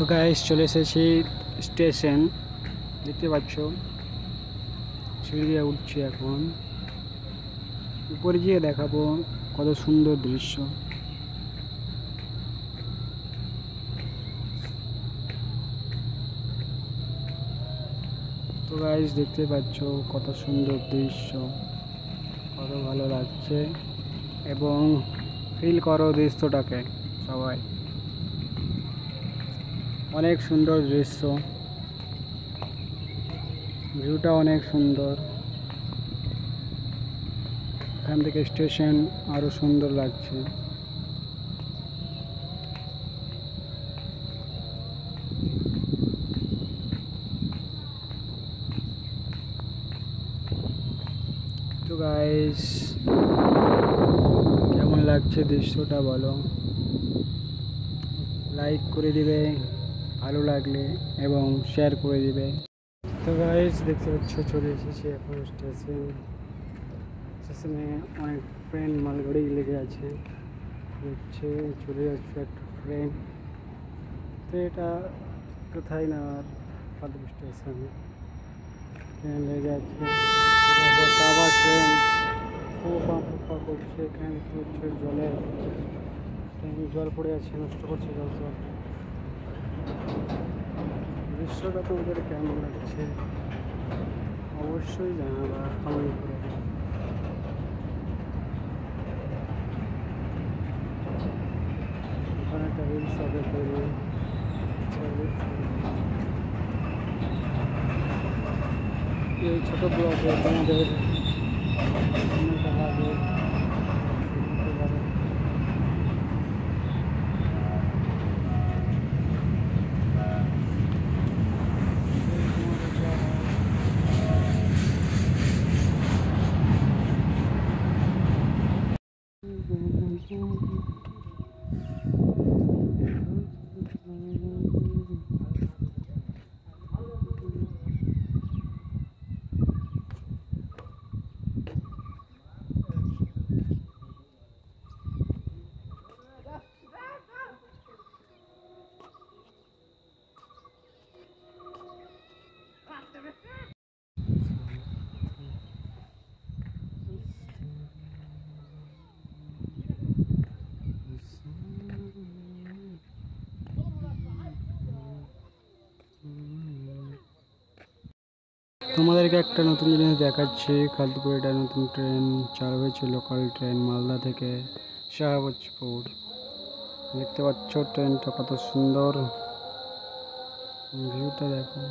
তো গাইস চলে এসেছি স্টেশন, দেখতে পাচ্ছ সিঁড়ি দিয়ে উঠছি এখন। উপরে গিয়ে দেখাবো কত সুন্দর দৃশ্য। তো গাইস দেখতে পাচ্ছ কত সুন্দর দৃশ্য, কত ভালো লাগছে এবং ফিল করো দৃশ্যটাকে সবাই। অনেক সুন্দর দৃশ্য, ভিউটা অনেক সুন্দর। এখান থেকে স্টেশন আরো সুন্দর লাগছে। তো গাইস কেমন লাগছে দৃশ্যটা বলো, লাইক করে দিবে ভালো লাগলে এবং শেয়ার করে দিবে। তো গাইস দেখতে পাচ্ছ চলে এসেছি এখন স্টেশনে অনেক ট্রেন মালগাড়ি লেগে আছে, হচ্ছে চলে যাচ্ছে একটা ট্রেন। তো এটা কোথায় না আর পাদুব স্টেশনে ট্রেন লেগে আছে, আবার ট্রেন ফুপা ফুপা করছে। এখানে দেখতে হচ্ছে জল পড়ে আছে, নষ্ট করছে জল সব। দৃশ্যটা তো ওদের কেমন লাগছে অবশ্যই জানাবা কমেন্ট করে। ওখানে একটা রিলস হবে তৈরি, এই ছোটো ব্লগে তোমাদের তোমাদেরকে একটা নতুন জিনিস দেখাচ্ছি। খালতুপুরে একটা নতুন ট্রেন চালু হয়েছে, লোকাল ট্রেন মালদা থেকে শাহবাজপুর। দেখতে পাচ্ছ ট্রেনটা কত সুন্দর, ভিউটা দেখো।